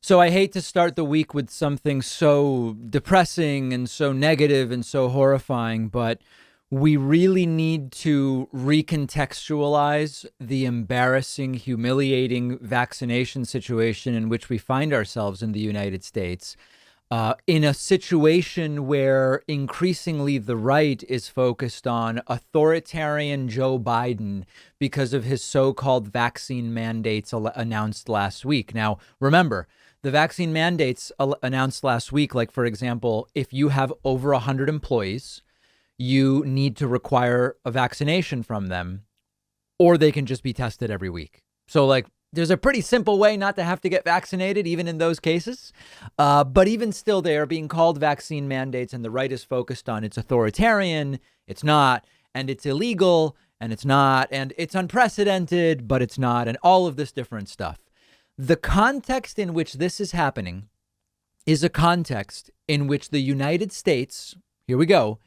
So I hate to start the week with something so depressing and so negative and so horrifying, but we really need to recontextualize the embarrassing, humiliating vaccination situation in which we find ourselves in the United States. In a situation where increasingly the right is focused on authoritarian Joe Biden because of his so-called vaccine mandates announced last week. Now, remember, the vaccine mandates announced last week, like, for example, if you have over 100 employees, you need to require a vaccination from them, or they can just be tested every week. So, like, there's a pretty simple way not to have to get vaccinated, even in those cases. But even still, they are being called vaccine mandates, and the right is focused on it's authoritarian, it's not, and it's illegal, and it's not, and it's unprecedented, but it's not, and all of this different stuff. The context in which this is happening is a context in which the United States, here we go,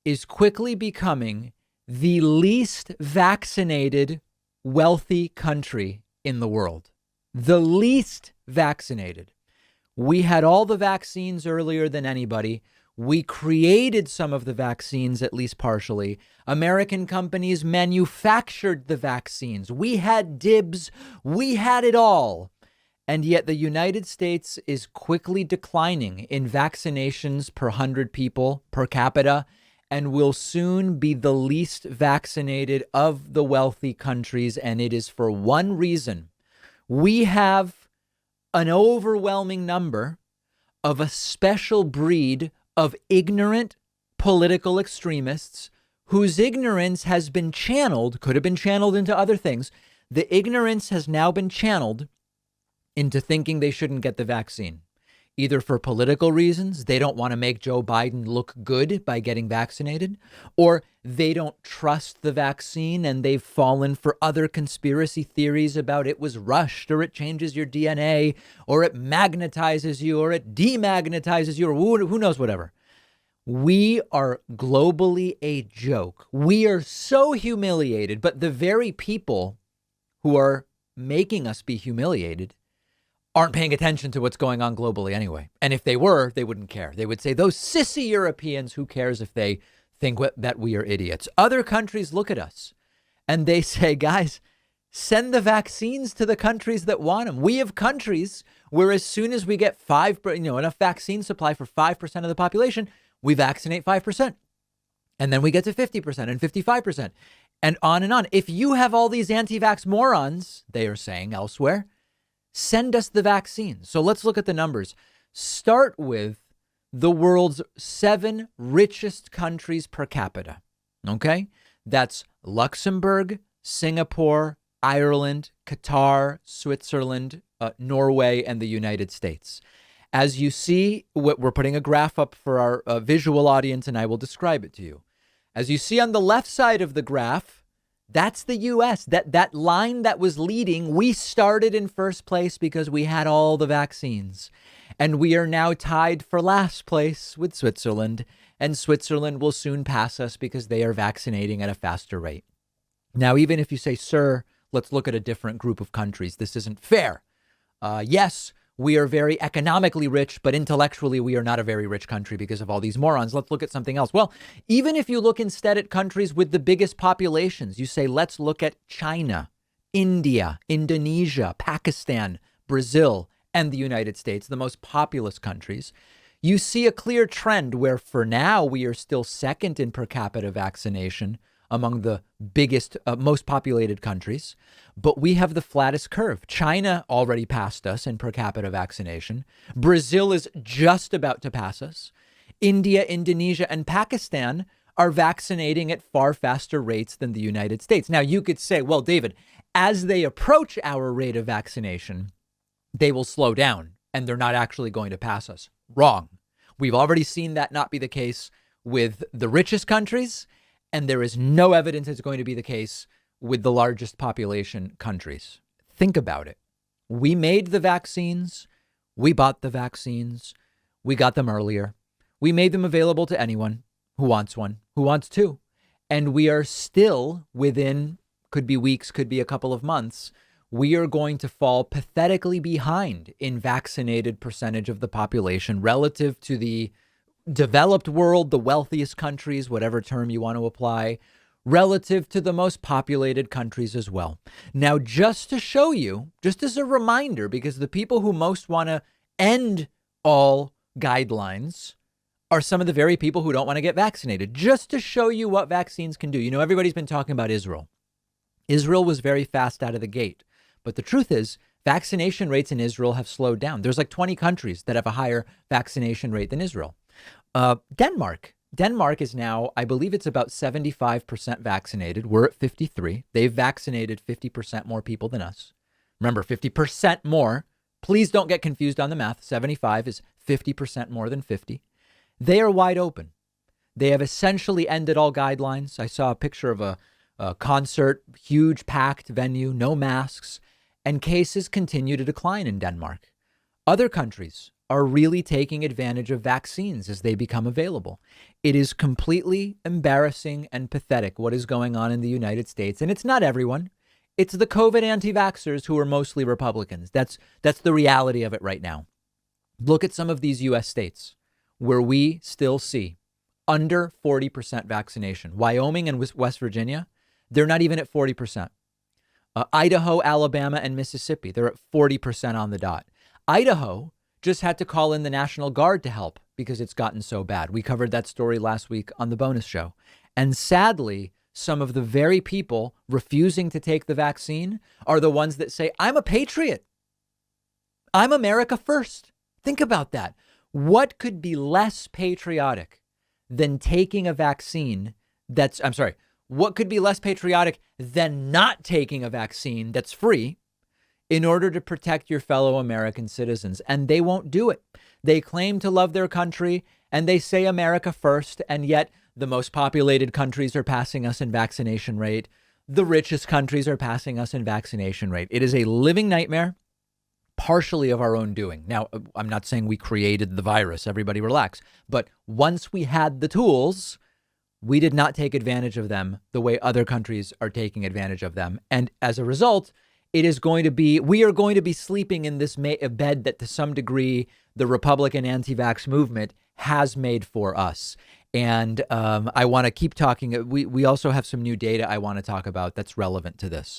is quickly becoming the least vaccinated wealthy country in the world. The least vaccinated. We had all the vaccines earlier than anybody. We created some of the vaccines, at least partially. American companies manufactured the vaccines. We had dibs. We had it all. And yet the United States is quickly declining in vaccinations per 100 people per capita, and will soon be the least vaccinated of the wealthy countries. And it is for one reason. We have an overwhelming number of a special breed of ignorant political extremists whose ignorance has been channeled, could have been channeled into other things. The ignorance has now been channeled into thinking they shouldn't get the vaccine. Either for political reasons, they don't want to make Joe Biden look good by getting vaccinated, or they don't trust the vaccine and they've fallen for other conspiracy theories about it was rushed, or it changes your DNA, or it magnetizes you, or it demagnetizes you, or who knows, whatever. We are globally a joke. We are so humiliated, but the very people who are making us be humiliated aren't paying attention to what's going on globally anyway. And if they were, they wouldn't care. They would say, those sissy Europeans, who cares if they think that we are idiots? Other countries look at us and they say, guys, send the vaccines to the countries that want them. We have countries where as soon as we get enough vaccine supply for 5% of the population, we vaccinate 5%. And then we get to 50% and 55% and on and on. If you have all these anti-vax morons, they are saying elsewhere, send us the vaccine. So let's look at the numbers. Start with the world's 7 richest countries per capita. Okay, that's Luxembourg, Singapore, Ireland, Qatar, Switzerland, Norway, and the United States. As you see, we're putting a graph up for our visual audience, and I will describe it to you. As you see on the left side of the graph, that's the U.S. That line that was leading, we started in first place because we had all the vaccines. And we are now tied for last place with Switzerland. And Switzerland will soon pass us because they are vaccinating at a faster rate. Now, even if you say, sir, let's look at a different group of countries, this isn't fair. Yes, we are very economically rich, but intellectually we are not a very rich country because of all these morons. Let's look at something else. Well, even if you look instead at countries with the biggest populations, you say, let's look at China, India, Indonesia, Pakistan, Brazil, and the United States, the most populous countries. You see a clear trend where for now we are still second in per capita vaccination among the biggest, most populated countries, but we have the flattest curve. China already passed us in per capita vaccination. Brazil is just about to pass us. India, Indonesia, and Pakistan are vaccinating at far faster rates than the United States. Now, you could say, well, David, as they approach our rate of vaccination, they will slow down and they're not actually going to pass us. Wrong. We've already seen that not be the case with the richest countries. And there is no evidence it's going to be the case with the largest population countries. Think about it. We made the vaccines. We bought the vaccines. We got them earlier. We made them available to anyone who wants one, who wants two. And we are still within, could be weeks, could be a couple of months, we are going to fall pathetically behind in vaccinated percentage of the population relative to the developed world, the wealthiest countries, whatever term you want to apply, relative to the most populated countries as well. Now, just to show you, just as a reminder, because the people who most want to end all guidelines are some of the very people who don't want to get vaccinated, just to show you what vaccines can do. You know, everybody's been talking about Israel. Israel was very fast out of the gate. But the truth is, vaccination rates in Israel have slowed down. There's like 20 countries that have a higher vaccination rate than Israel. Denmark is now, I believe it's about 75% vaccinated. We're at 53. They've vaccinated 50% more people than us. Remember, 50% more. Please don't get confused on the math. 75 is 50% more than 50. They are wide open. They have essentially ended all guidelines. I saw a picture of a concert, huge packed venue, no masks, and cases continue to decline in Denmark. Other countries are really taking advantage of vaccines as they become available. It is completely embarrassing and pathetic what is going on in the United States. And it's not everyone. It's the COVID anti-vaxxers who are mostly Republicans. That's the reality of it right now. Look at some of these U.S. states where we still see under 40% vaccination. Wyoming and West Virginia, they're not even at 40%. Idaho, Alabama, and Mississippi, they're at 40% on the dot. Idaho just had to call in the National Guard to help because it's gotten so bad. We covered that story last week on the bonus show. And sadly, some of the very people refusing to take the vaccine are the ones that say, I'm a patriot. I'm America first. Think about that. What could be less patriotic than taking a vaccine what could be less patriotic than not taking a vaccine that's free in order to protect your fellow American citizens? And they won't do it. They claim to love their country and they say America first. And yet the most populated countries are passing us in vaccination rate. The richest countries are passing us in vaccination rate. It is a living nightmare, partially of our own doing. Now, I'm not saying we created the virus. Everybody relax. But once we had the tools, we did not take advantage of them the way other countries are taking advantage of them. And as a result, we are going to be sleeping in this bed that to some degree the Republican anti-vax movement has made for us. And I want to keep talking. We also have some new data I want to talk about that's relevant to this.